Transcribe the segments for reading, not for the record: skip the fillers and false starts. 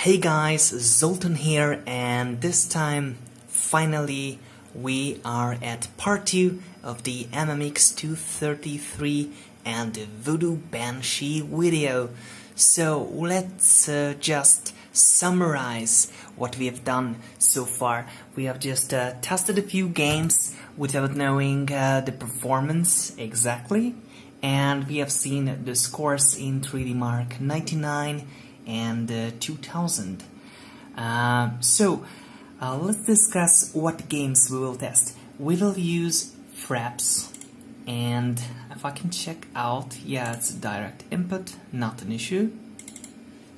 Hey guys, Zoltan here, and this time, finally, we are at part 2 of the MMX233 and the Voodoo Banshee video. So let's just summarize what we have done so far. We have just tested a few games without knowing the performance exactly, and we have seen the scores in 3D Mark 99 and 2000. Let's discuss what games we will test. We will use Fraps, and if I can check out, yeah, it's direct input, not an issue.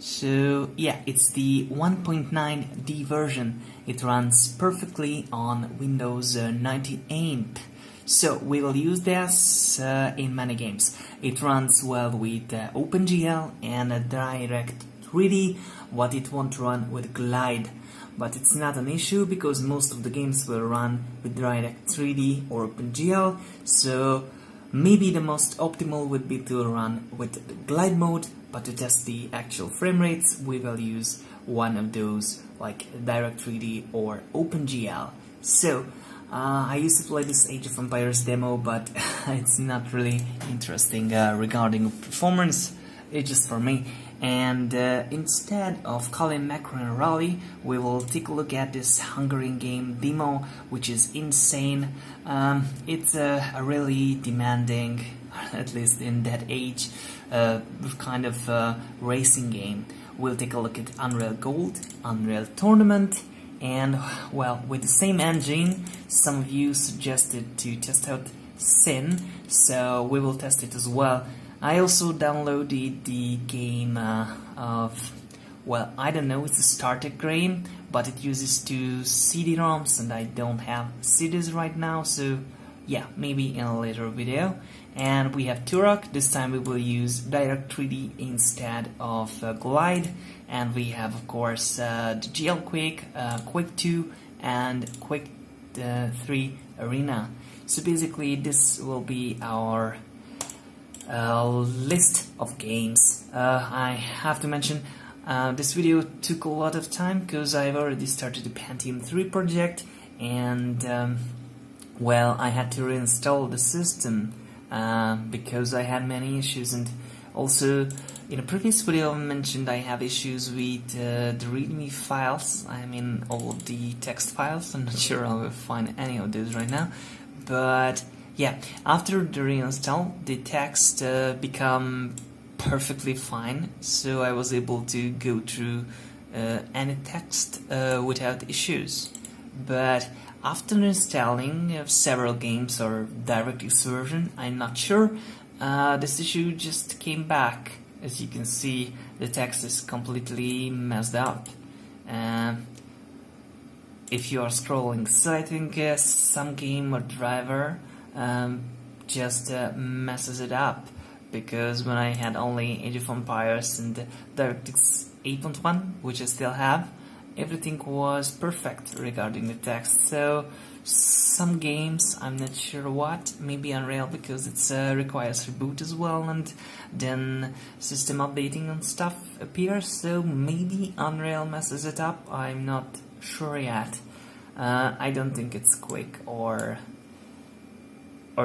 So yeah, it's the 1.9D version. It runs perfectly on Windows 98. So we will use this in many games. It runs well with OpenGL and Direct3D, but it won't run with Glide. But it's not an issue because most of the games will run with Direct3D or OpenGL, so maybe the most optimal would be to run with the Glide mode, but to test the actual frame rates, we will use one of those like Direct3D or OpenGL. So I used to play this Age of Empires demo, but it's not really interesting regarding performance. It's just for me. And instead of Colin Macron Rally, we will take a look at this Hungarian game demo, which is insane. It's a really demanding, at least in that age, kind of racing game. We'll take a look at Unreal Gold, Unreal Tournament, and well, with the same engine. Some of you suggested to test out Sin, so we will test it as well. I also downloaded the game of, well, I don't know, it's a starter game, but it uses 2 CD-ROMs and I don't have CDs right now, so yeah, maybe in a later video. And we have Turok. This time we will use Direct3D instead of Glide. And we have, of course, the GLQuake, Quake II, and Quake III Arena. So basically this will be our list of games. I have to mention this video took a lot of time because I've already started the Pentium 3 project, and well, I had to reinstall the system because I had many issues. And also in a previous video I mentioned I have issues with the readme files, I mean all of the text files. I'm not sure I will find any of those right now, but yeah, after the reinstall, the text become perfectly fine, so I was able to go through any text without issues. But after installing several games or DirectX version, I'm not sure, this issue just came back. As you can see, the text is completely messed up. If you are scrolling, so I think some game or driver just messes it up, because when I had only Age of Empires and DirectX 8.1, which I still have, everything was perfect regarding the text. So some games, I'm not sure what, maybe Unreal because it requires reboot as well, and then system updating and stuff appears, so maybe Unreal messes it up, I'm not sure yet. I don't think it's Quake or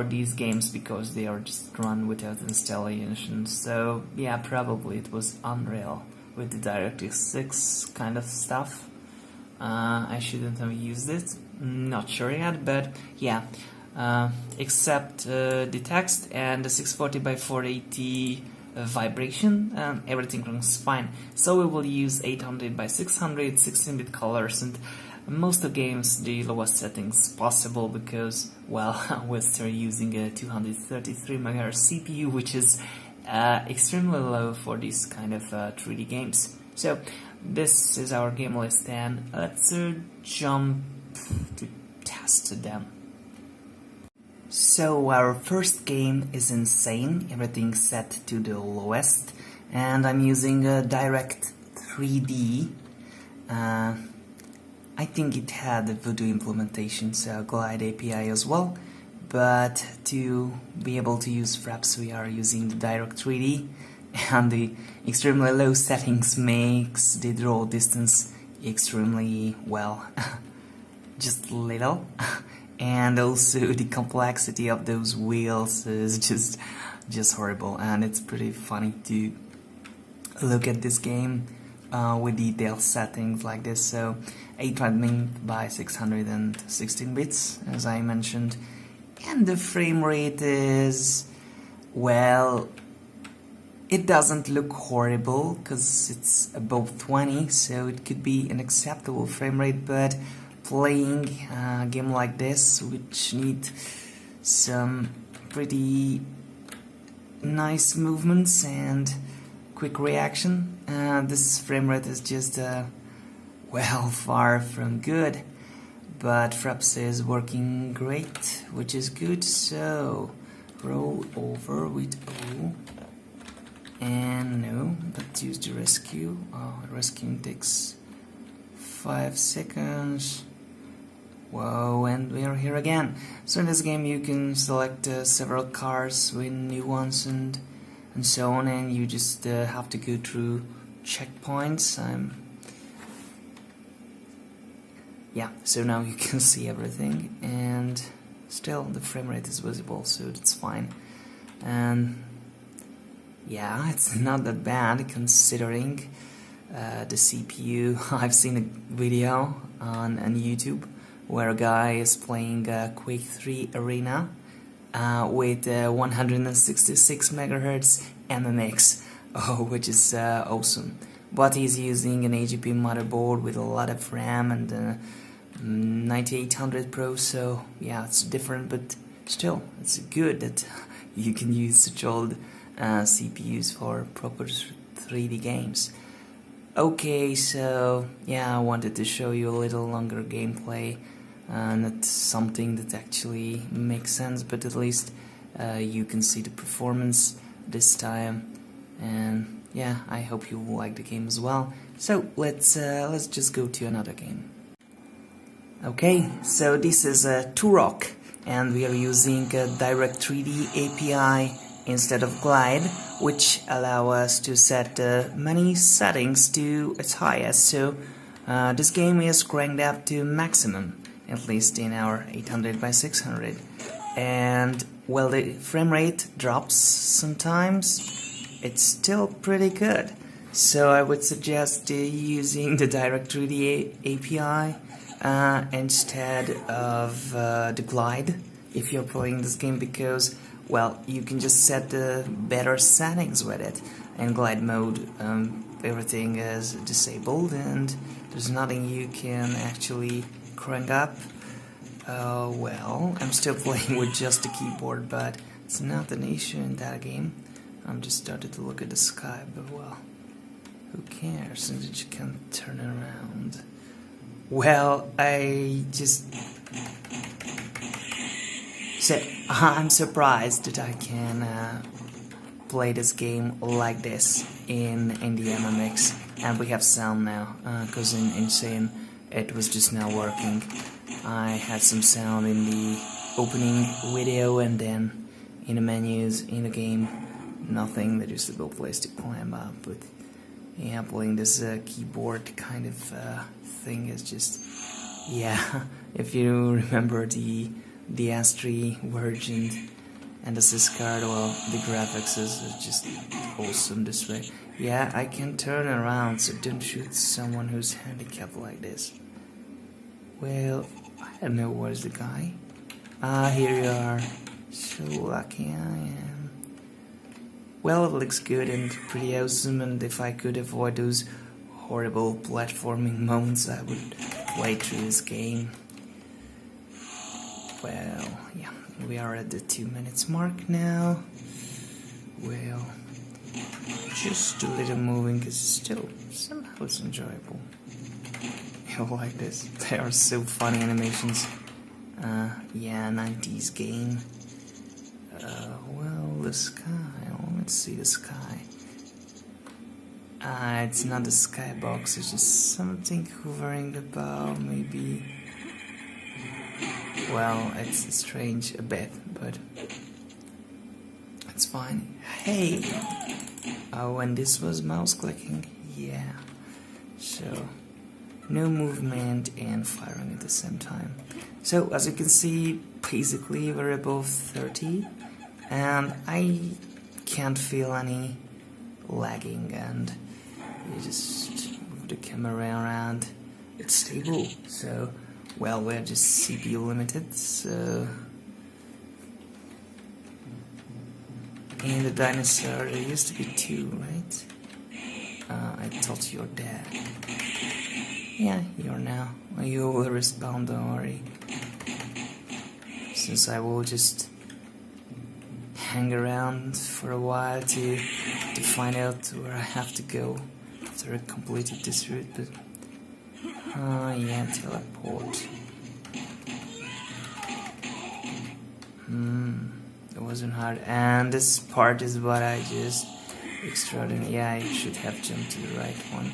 these games because they are just run without installation. So yeah, probably it was Unreal with the DirectX 6 kind of stuff. I shouldn't have used it, not sure yet, but yeah, except the text and the 640 by 480 vibration, everything runs fine. So we will use 800 by 600 16-bit colors, and most of the games the lowest settings possible because, well, we're still using a 233 MHz CPU, which is extremely low for these kind of 3D games. So this is our game list, and let's jump to test them. So our first game is Insane, everything set to the lowest, and I'm using a Direct3D. I think it had the Voodoo implementation, so Glide API as well, but to be able to use Fraps we are using the Direct3D. and the extremely low settings makes the draw distance extremely, well, just little. And also the complexity of those wheels is just horrible, and it's pretty funny to look at this game with detailed settings like this. So 800 by 616 bits, as I mentioned, and the frame rate is, well, it doesn't look horrible because it's above 20, so it could be an acceptable frame rate, but playing a game like this, which need some pretty nice movements and quick reaction, this frame rate is just well, far from good. But Fraps is working great, which is good. So roll over with O, and no, let's use the rescue. Rescuing takes 5 seconds. Whoa, and we are here again. So in this game you can select several cars, win new ones, and so on, and you just have to go through checkpoints. Yeah, so now you can see everything, and still the frame rate is visible, so it's fine. And yeah, it's not that bad considering the CPU. I've seen a video on YouTube where a guy is playing Quake III Arena with 166 MHz MMX, which is awesome. But he's using an AGP motherboard with a lot of RAM and 9800 Pro, so yeah, it's different, but still, it's good that you can use such old CPUs for proper 3D games. Okay, so yeah, I wanted to show you a little longer gameplay, not something that actually makes sense, but at least you can see the performance this time, and yeah, I hope you will like the game as well. So let's just go to another game. Okay, so this is a Turok, and we are using a Direct 3D API instead of Glide, which allow us to set many settings to its highest. So this game is cranked up to maximum, at least in our 800 by 600, and while the frame rate drops sometimes, it's still pretty good. So I would suggest using the Direct 3D API instead of the Glide if you're playing this game, because, well, you can just set the better settings with it. In Glide mode, everything is disabled and there's nothing you can actually crank up. Well, I'm still playing with just the keyboard, but it's not an issue in that game. I'm just started to look at the sky, but well, who cares since you can turn around? Well, I'm surprised that I can play this game like this in the MMX, and we have sound now, because in Insane it was just now working. I had some sound in the opening video, and then in the menus in the game, nothing. There is a little place to climb up, but yeah, playing this keyboard kind of thing is just, yeah, if you remember the S3 version and the SIS card, well, the graphics is just awesome this way. Yeah, I can turn around, so don't shoot someone who's handicapped like this. Well, I don't know, where's the guy? Here you are. So lucky I am. Well, it looks good and pretty awesome, and if I could avoid those horrible platforming moments, I would play through this game. Well, yeah, we are at the 2 minutes mark now. Well, just a little moving, because still, somehow it's enjoyable. I like this. They are so funny animations. Yeah, 90s game. Well, the sky. Let's see the sky. It's not the skybox, it's just something hovering above, maybe. Well, it's strange a bit, but it's fine. Hey! Oh, and this was mouse clicking? Yeah. So, no movement and firing at the same time. So, as you can see, basically we're above 30, and I can't feel any lagging, and you just move the camera around. It's stable, so, well, we're just CPU limited, so... And the Dinosaur, there used to be 2, right? I thought you're dead. Yeah, you're now. You will respawn, don't worry. Since I will just hang around for a while to find out where I have to go after I completed this route, but... yeah, teleport. It wasn't hard, and this part is what I just extraordinary. Yeah, I should have jumped to the right one.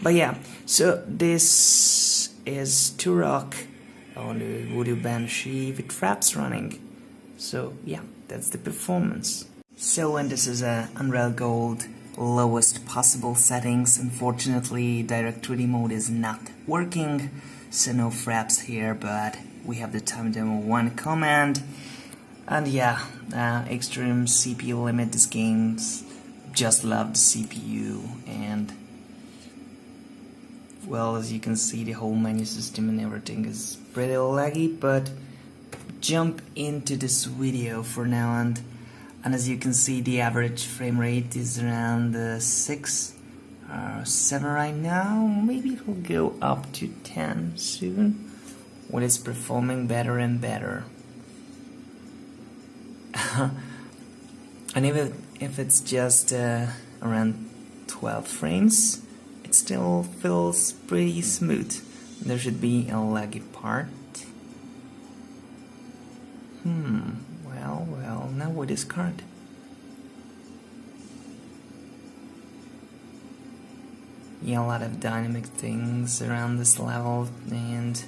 But yeah, so this is Turok on the Voodoo Banshee with traps running. So yeah, that's the performance. So, and this is a Unreal Gold lowest possible settings. Unfortunately, Direct 3D mode is not working, so no fraps here, but we have the time demo 1 command. And yeah, extreme CPU limit. This game's just love the CPU, and well, as you can see, the whole menu system and everything is pretty laggy, but jump into this video for now, and as you can see, the average frame rate is around 6 or 7 right now. Maybe it will go up to 10 soon, when it's performing better and better. And even if it's just around 12 frames, it still feels pretty smooth. There should be a laggy part. Well, now we discard. Yeah, a lot of dynamic things around this level, and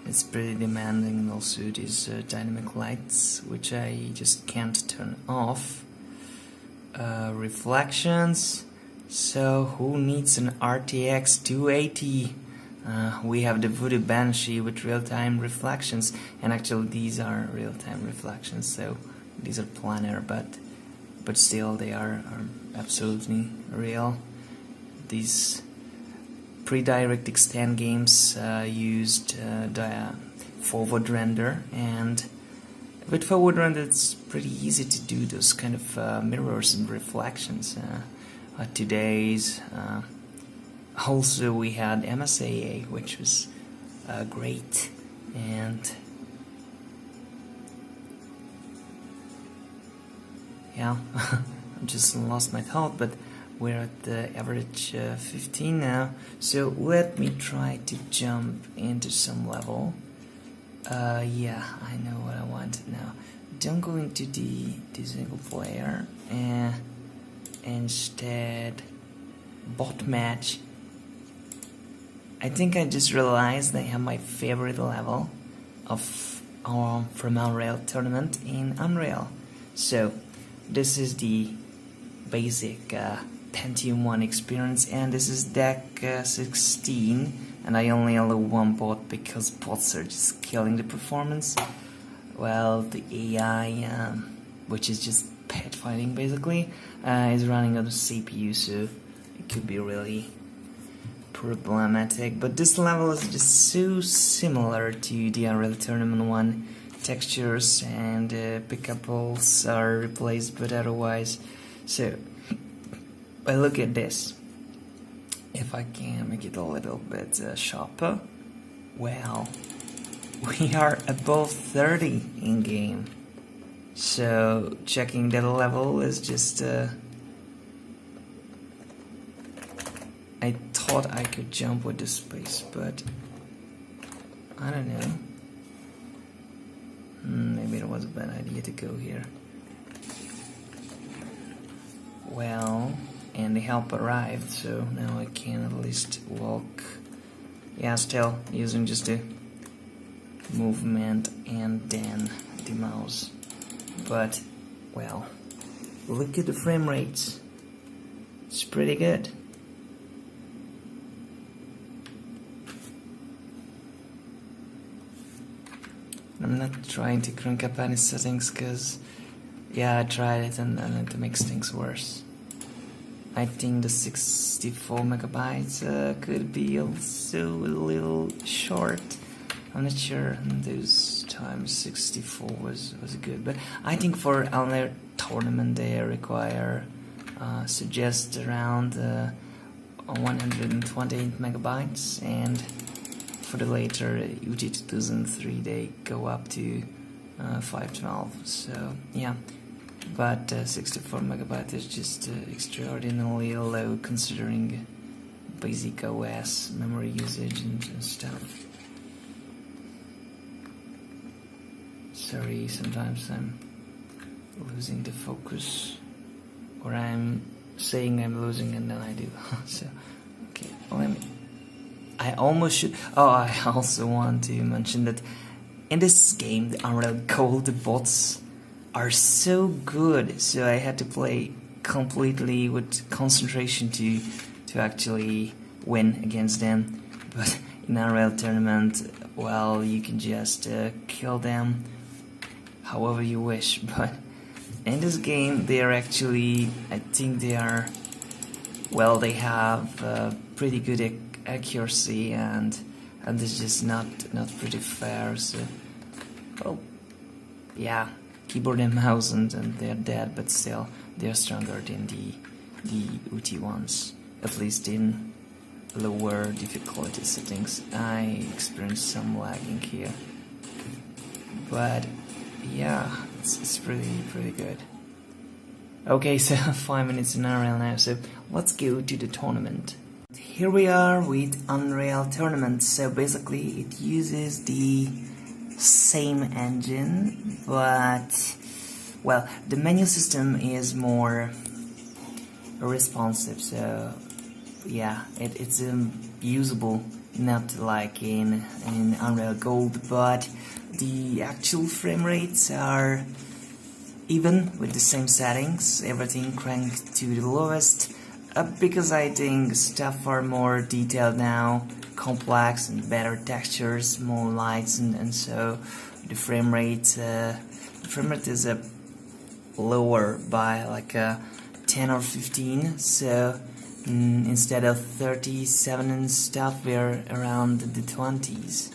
it's pretty demanding, and also these dynamic lights, which I just can't turn off. Reflections, so who needs an RTX 280? We have the Voodoo Banshee with real-time reflections, and actually these are real-time reflections, so these are planar, but still they are absolutely real. These pre-direct extend games used the forward render, and with forward render it's pretty easy to do those kind of mirrors and reflections. Today's also we had MSAA, which was great, and yeah, I just lost my thought, but we're at the average 15 now, so let me try to jump into some level. Yeah, I know what I want now. Don't go into the single player, instead bot match. I think I just realized I have my favorite level of from Unreal tournament in Unreal. So this is the basic Pentium 1 experience, and this is deck 16, and I only allow one bot because bots are just killing the performance. Well, the AI, which is just pet fighting basically, is running on the CPU, so it could be really problematic. But this level is just so similar to the Unreal Tournament 1. Textures and pickables are replaced, but otherwise. So, but look at this. If I can make it a little bit sharper, well, we are above 30 in game. So checking that level is just I thought I could jump with the space, but I don't know. Maybe it was a bad idea to go here. Well, and the help arrived, so now I can at least walk. Yeah, still using just the movement and then the mouse. But, well, look at the frame rates. It's pretty good. I'm not trying to crank up any settings because, yeah, I tried it and it makes things worse. I think the 64 megabytes could be also a little short. I'm not sure. Those times 64 was good, but I think for Unreal Tournament they require suggest around 128 megabytes, and for the later UT 2003 they go up to 512. So yeah. But 64 megabytes is just extraordinarily low considering basic OS memory usage and stuff. Sorry, sometimes I'm losing the focus, or I'm saying I'm losing and then I do. So, okay, I almost should. Oh, I also want to mention that in this game, the Unreal Gold bots are so good, so I had to play completely with concentration to actually win against them. But in Unreal Tournament, well, you can just kill them however you wish. But in this game, they are actually, I think they are, well, they have pretty good accuracy, and it's just not pretty fair. So, well, yeah. Keyboard and mouse and they're dead, but still they're stronger than the UT ones, at least in lower difficulty settings. I experienced some lagging here, but yeah, it's pretty good. Okay, so 5 minutes in Unreal now, so let's go to the tournament. Here we are with Unreal Tournament. So basically it uses the same engine, but well, the menu system is more responsive, so yeah, it's usable, not like in Unreal Gold, but the actual frame rates are even with the same settings, everything cranked to the lowest, because I think stuff are more detailed now, complex and better textures, more lights, and so the frame rate is lower by like 10 or 15. So instead of 37 and stuff, we're around the 20s.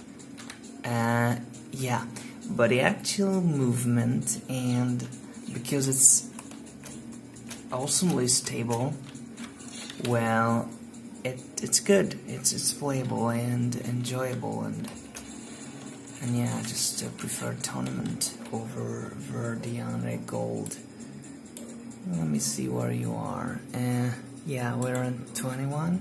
Yeah, but the actual movement, and because it's awesomely stable, well, it's good. It's playable and enjoyable, and yeah, I just prefer tournament over the Unreal Gold. Let me see where you are. Yeah, we're on 21.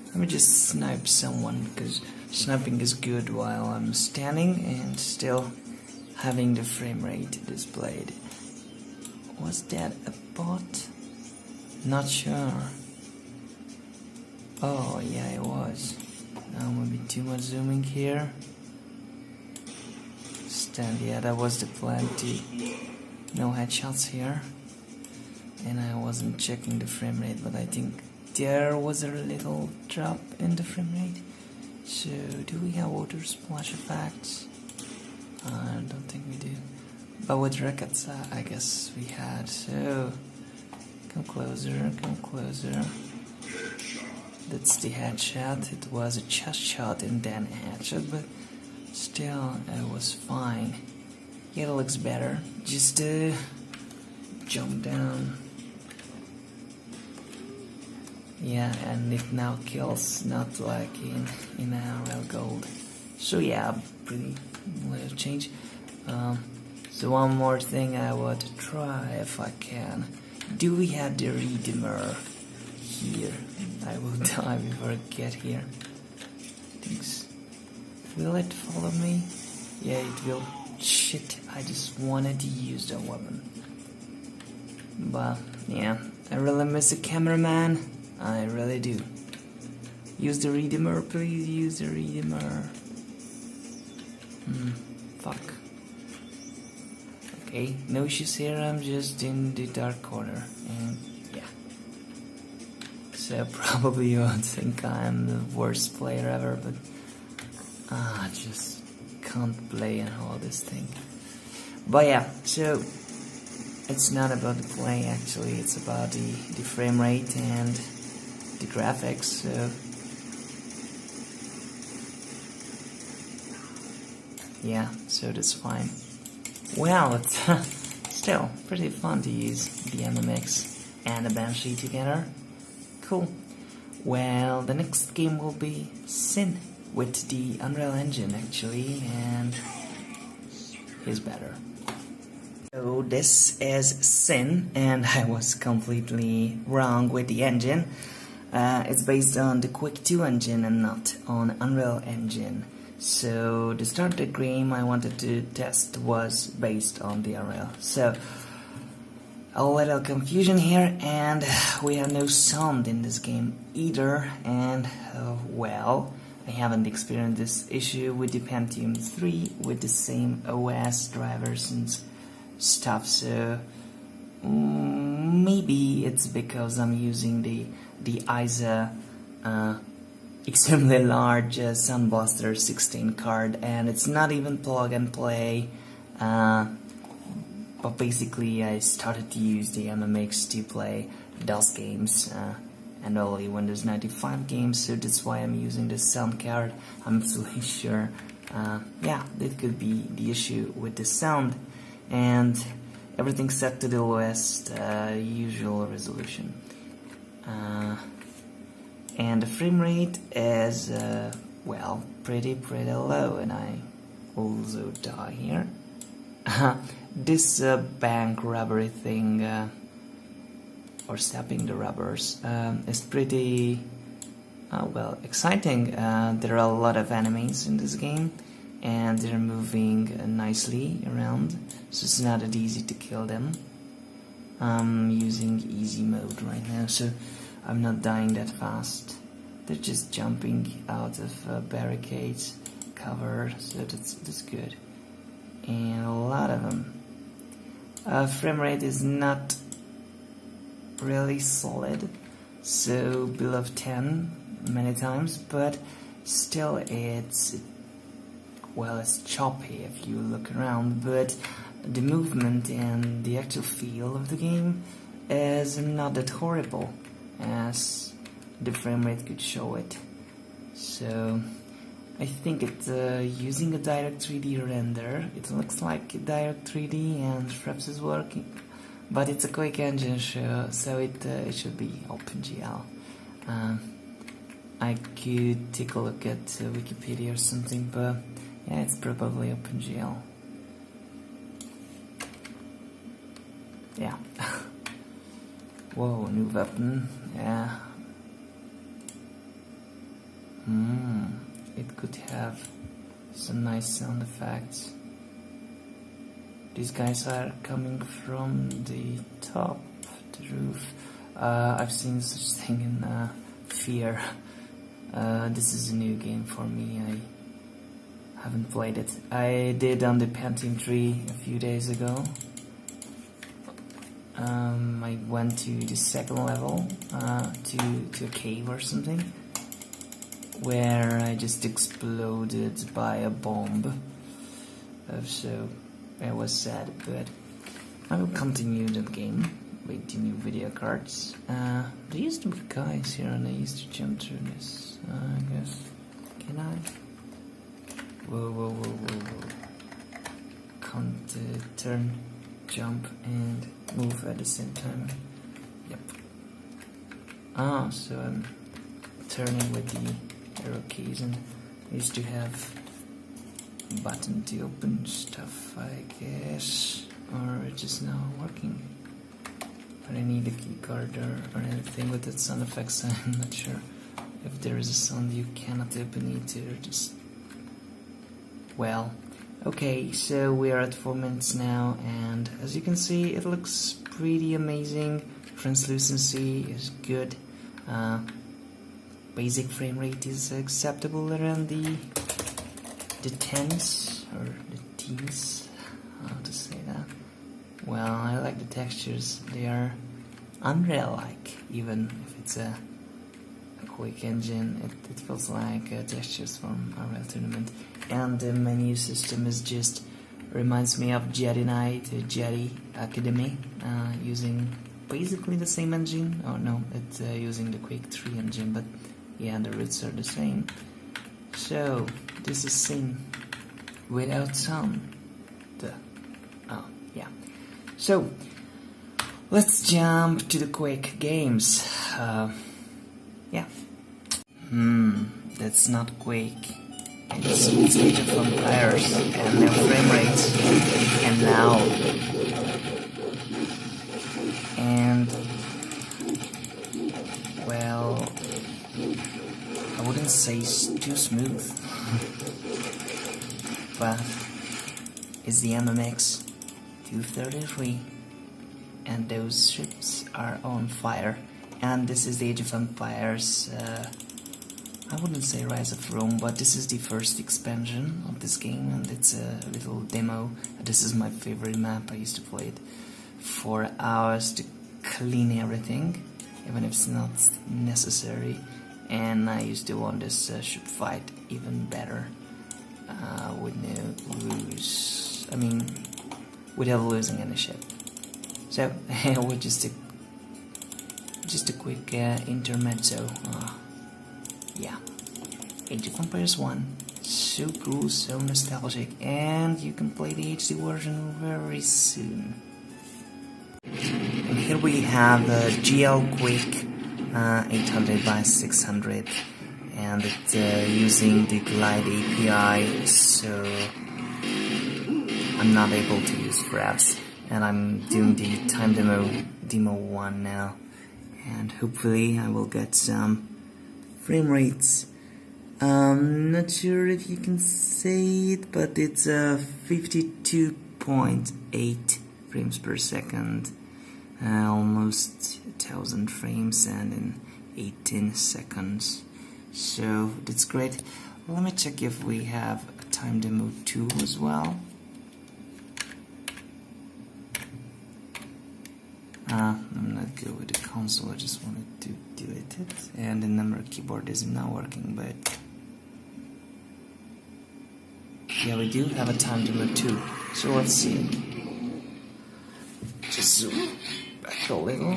Let me just snipe someone, because sniping is good while I'm standing and still having the frame rate displayed. Was that a bot? Not sure. Oh yeah, it was. Now maybe too much zooming here. Stand, yeah, that was the plan too. No headshots here. And I wasn't checking the frame rate, but I think there was a little drop in the frame rate. So, do we have water splash effects? I don't think we do. But with records, I guess we had. So, come closer, come closer. That's the headshot. It was a chest shot and then a headshot, but still, it was fine. Yeah, it looks better. Just jump down. Yeah, and it now kills, not like in Unreal Gold. So yeah, pretty little change. So one more thing I want to try if I can. Do we have the Redeemer here? I will die before I get here. Thanks. Will it follow me? Yeah, it will. Shit, I just wanted to use the weapon. But yeah, I really miss the cameraman. I really do. Use the Redeemer, please. Use the Redeemer. Fuck. Okay, no issues here, I'm just in the dark corner, and yeah. So probably you won't think I'm the worst player ever, but I just can't play and all this thing. But yeah, so it's not about the play actually, it's about the frame rate and the graphics, so yeah, so that's fine. Well, it's still pretty fun to use the MMX and the Banshee together. Cool. Well, the next game will be Sin with the Unreal Engine actually, and he's better. So this is Sin, and I was completely wrong with the engine. It's based on the Quake II engine and not on Unreal Engine. So the start of the game I wanted to test was based on the Unreal. So a little confusion here, and we have no sound in this game either, and well, I haven't experienced this issue with the Pentium 3 with the same OS drivers and stuff, so maybe it's because I'm using the ISA extremely large Sunbuster 16 card, and it's not even plug and play, but basically I started to use the MMX to play DOS games and only Windows 95 games, so that's why I'm using this sound card. I'm absolutely sure yeah, that could be the issue with the sound, and everything's set to the lowest usual resolution. And the frame rate is, well, pretty low, and I also die here. This bank rubbery thing, or stepping the rubbers, is pretty, well, exciting. There are a lot of enemies in this game, and they're moving nicely around, so it's not that easy to kill them. I'm using easy mode right now, so I'm not dying that fast. They're just jumping out of barricades, cover, so that's good. And a lot of them. Frame rate is not really solid, so below 10 many times, but still it's choppy if you look around, but the movement and the actual feel of the game is not that horrible as the frame rate could show it. So I think it's using a direct 3D render. It looks like a direct 3D and Fraps is working, but it's a Quake engine so it should be OpenGL. I could take a look at Wikipedia or something, but yeah, it's probably OpenGL. Yeah. Whoa, new weapon. Yeah. It could have some nice sound effects. These guys are coming from the top, the roof. I've seen such thing in Fear. This is a new game for me. I haven't played it. I did on the Pentium 3 a few days ago. I went to the second level, to a cave or something, where I just exploded by a bomb. So it was sad, but I will continue the game with the new video cards. There used to be guys here, and I used to jump through this. I guess. Can I? Whoa. Can't turn, jump, and move at the same time. Yep. So I'm turning with the arrow keys, and I used to have a button to open stuff, I guess, or it's just now working. But I need a key card or anything with that sound effects. I'm not sure if there is a sound you cannot open it, or just, well, okay, so we are at 4 minutes now, and as you can see, it looks pretty amazing. Translucency is good. Basic frame rate is acceptable around the tens or the teens. How to say that? Well, I like the textures. They are Unreal-like, even if it's a Quake engine. It feels like textures from Unreal Tournament. And the menu system is just reminds me of Jedi Knight, Jedi Academy, using basically the same engine. Oh no, it's using the Quake III engine, but yeah, the roots are the same. So this is seen without sound. Oh yeah. So let's jump to the Quake games. Yeah. That's not Quake. It's Age of Empires and their frame rates. And now. And well, I wouldn't say it's too smooth, but it's the MMX233, and those ships are on fire. And this is the Age of Empires, I wouldn't say Rise of Rome, but this is the first expansion of this game, and it's a little demo. This is my favorite map. I used to play it for hours to clean everything, even if it's not necessary. And I used to want this ship fight even better, with no lose. I mean, without losing any ship. So we're just a quick intermezzo. Yeah, Age of Empires 1, so cool, so nostalgic, and you can play the HD version very soon. And here we have GLQuake 800 by 600, and it's using the Glide API, so I'm not able to use fraps, and I'm doing the time demo 1 now, and hopefully I will get some frame rates. Not sure if you can say it, but it's 52.8 frames per second, almost 1000 frames, and in 18 seconds. So that's great. Let me check if we have a time demo 2 as well. I'm not good with the console, I just wanted to delete it, and the number keyboard isn't now working, but yeah, we do have a time demo 2, so let's see. Just zoom back a little.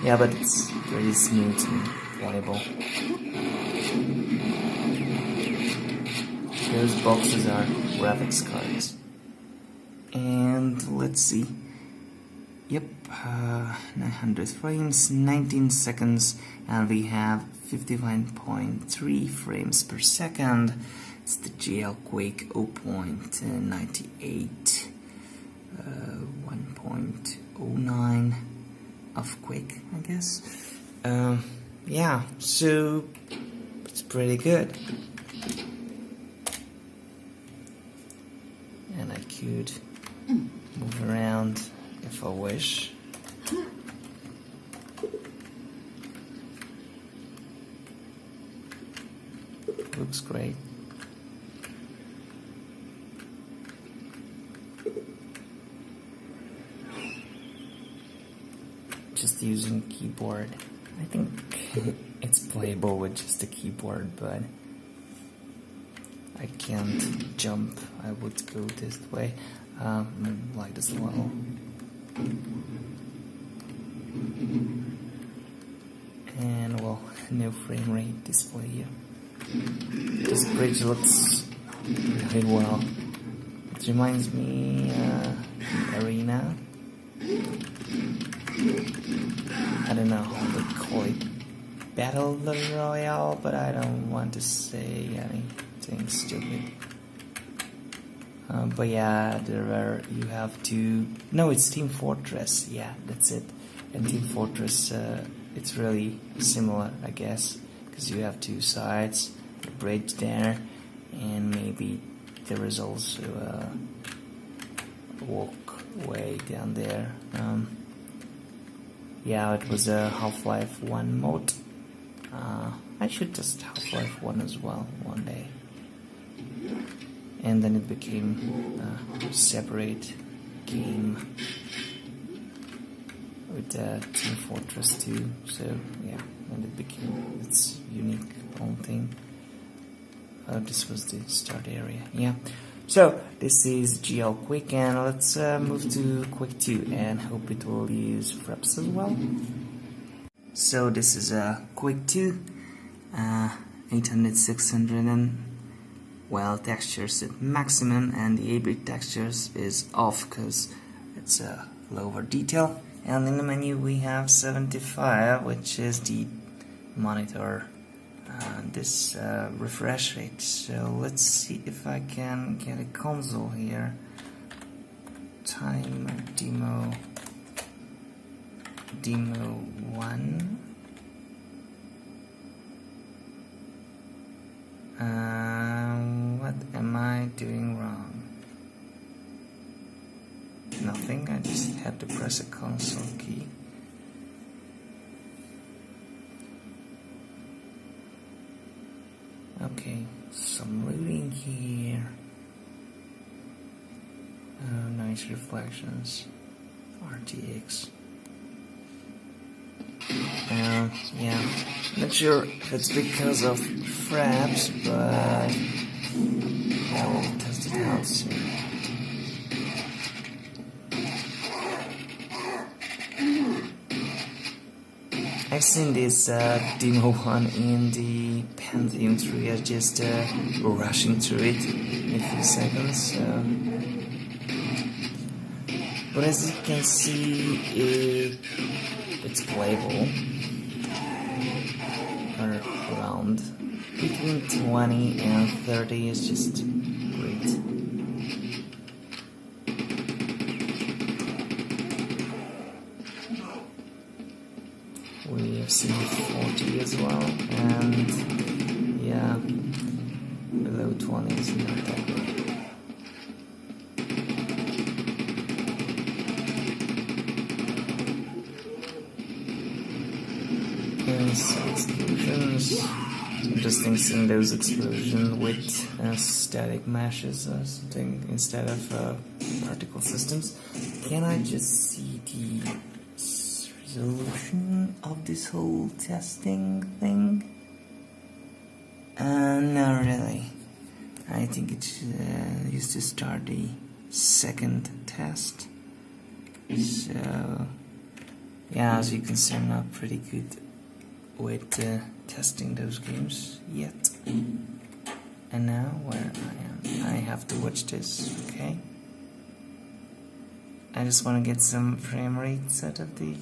Yeah, but it's pretty smooth and playable. Those boxes are graphics cards. And let's see. Yep, 900 frames, 19 seconds, and we have 59.3 frames per second. It's the GLQuake 0.98, 1.09 of Quake, I guess. Yeah, so it's pretty good. And I could move around if I wish. Looks great. Just using keyboard. I think it's playable with just a keyboard, but I can't jump. I would go this way, like this level. And well, no frame rate display here. This bridge looks really well. It reminds me Arena. I don't know how to call it, Battle Royale, but I don't want to say anything stupid. But yeah, you have to. No, it's Team Fortress. Yeah, that's it. And Team Fortress, it's really similar, I guess, because you have two sides, a bridge there, and maybe there is also a walkway down there. Yeah, it was a Half-Life 1 mode. I should test Half-Life 1 as well one day. and then it became a separate game with Team Fortress 2. So yeah, and it became its unique own thing. This was the start area. Yeah. So this is GLQuake, and let's move to Quake II and hope it will use fraps as well. So this is a Quake II, 800, 600, and well, textures at maximum, and the 8-bit textures is off because it's a lower detail. And in the menu we have 75, which is the monitor this refresh rate. So let's see if I can get a console here. Time demo 1. What am I doing wrong? Nothing, I just had to press a console key. Okay, some rooting here. Oh, nice reflections. RTX. Yeah, not sure if it's because of fraps, but I will test it out soon. I've seen this demo one in the Pentium 3. I just rushing through it in a few seconds. But as you can see, it's playable. Around between 20 and 30 is just great. We have seen 40 as well, and yeah, below 20 is not that good. Explosions. Interesting seeing those explosions with static meshes or something instead of particle systems. Can I just see the resolution of this whole testing thing? Not really. I think it used to start the second test. So yeah, as you can see, I'm not pretty good with testing those games yet. And now where I have to watch this, okay? I just want to get some frame rates out of the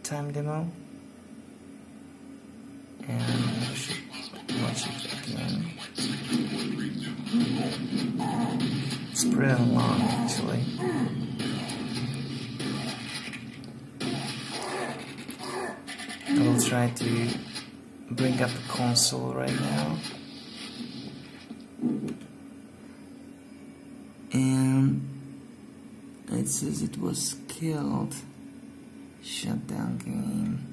time demo, and I should watch it again. It's pretty long actually. I will try to bring up the console right now, and it says it was killed. Shutdown game.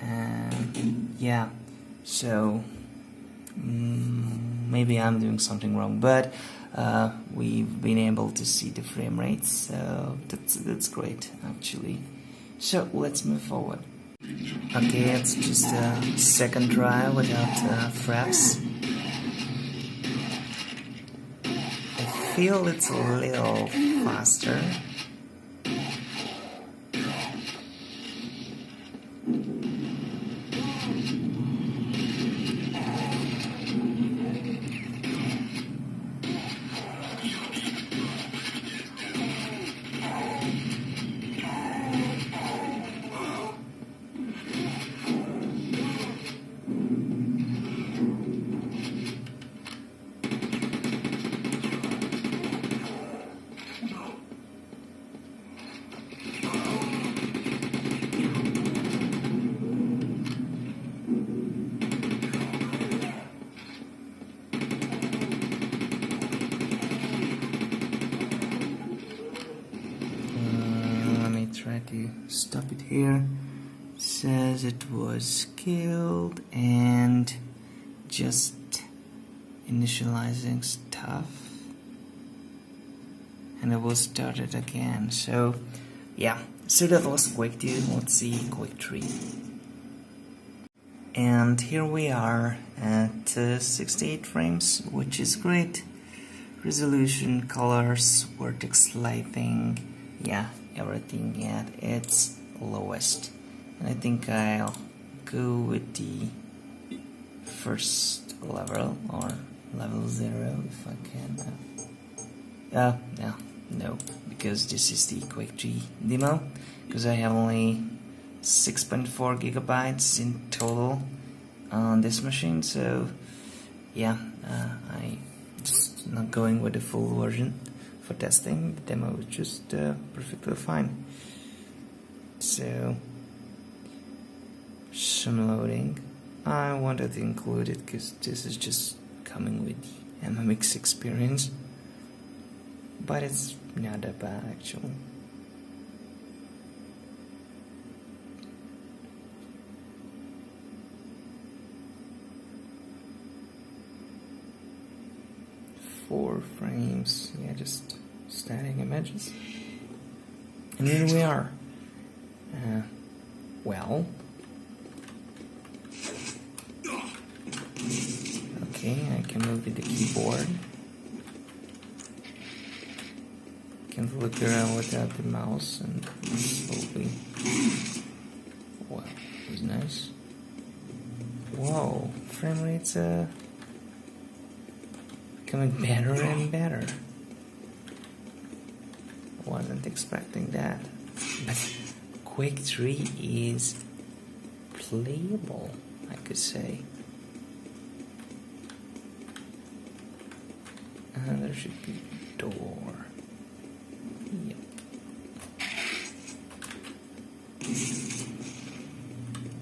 And yeah, so maybe I'm doing something wrong, but we've been able to see the frame rates, so that's great actually. So let's move forward. Okay, it's just a second try without fraps. I feel it's a little faster. To stop it here. Says it was killed and just initializing stuff, and it will start it again. So yeah, so that was Quake II. Let's see Quake III. And here we are at 68 frames, which is great. Resolution, colors, vertex lighting, yeah, everything at its lowest. And I think I'll go with the first level, or level 0 if I can. No, because this is the Quake 3 demo, because I have only 6.4 gigabytes in total on this machine, so yeah, I just not going with the full version for testing. The demo was just perfectly fine. So some loading. I wanted to include it because this is just coming with the MMX experience, but it's not that bad actually. Four frames, yeah, just static images. And here we are. Well, okay, I can move with the keyboard. Can look around without the mouse and slowly. Wow, that was nice. Whoa, frame rate's becoming better and better. Wasn't expecting that. But Quake 3 is playable, I could say. And there should be a door. Yep.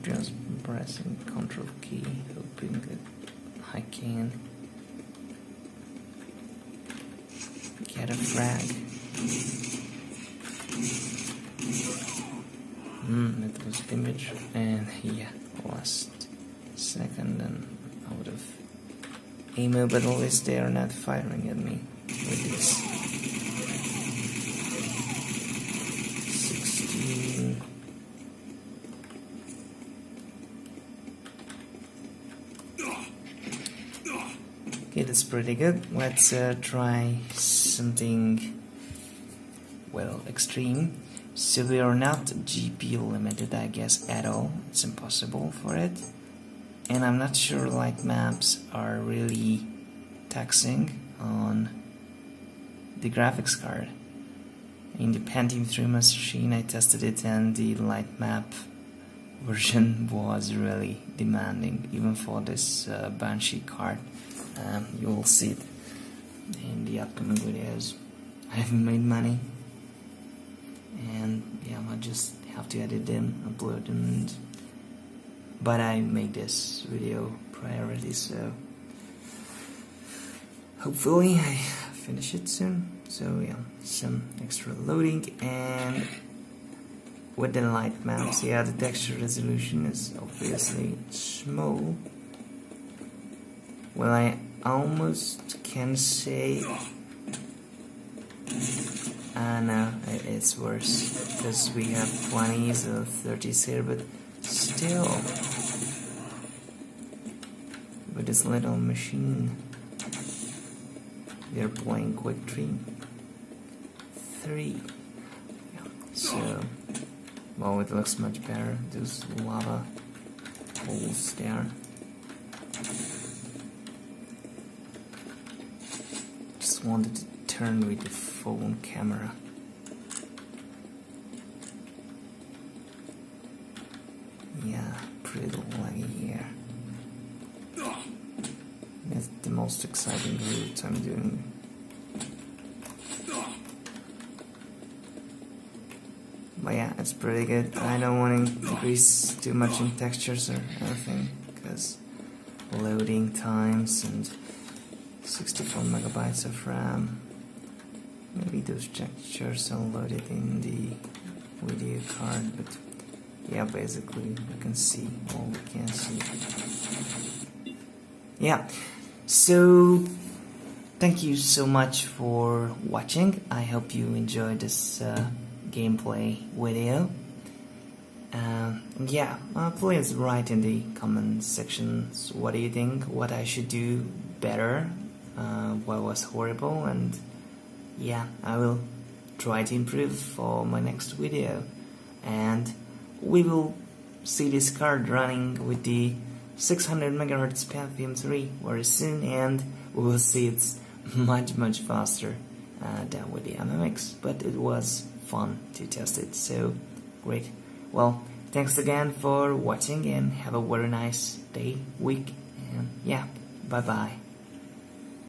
Just pressing Control key, hoping that I can get a frag. It was image, and yeah, last second and out of ammo, but at least they are not firing at me with this 16. Okay, that's pretty good. Let's try something, well, extreme. So we are not GPU limited, I guess, at all. It's impossible for it. And I'm not sure light maps are really taxing on the graphics card. In the Pentium 3 machine I tested it, and the light map version was really demanding, even for this Banshee card. You will see it in the upcoming videos. I haven't made money, and yeah, I just have to edit them, upload them, but I make this video priority, so hopefully I finish it soon. So yeah, some extra loading, and with the light maps, yeah, the texture resolution is obviously small. Well, I almost can say no, it's worse, because we have 20s or 30s here, but still, with this little machine, we are playing Quake 3. Yeah. So, well, it looks much better. Those lava holes there. Just wanted to turn with the phone camera. Yeah, pretty laggy here. That's the most exciting route I'm doing. But yeah, it's pretty good. I don't want to increase too much in textures or anything, because loading times and 64 megabytes of RAM. Maybe those textures are loaded in the video card, but yeah, basically we can see all we can see. Yeah, So thank you so much for watching. I hope you enjoyed this gameplay video. Please write in the comment sections what do you think, what I should do better, what was horrible, and yeah, I will try to improve for my next video. And we will see this card running with the 600 MHz Pentium 3 very soon, and we will see it's much faster than with the MMX, but it was fun to test it, so great. Well, thanks again for watching, and have a very nice day, week, and yeah, bye bye.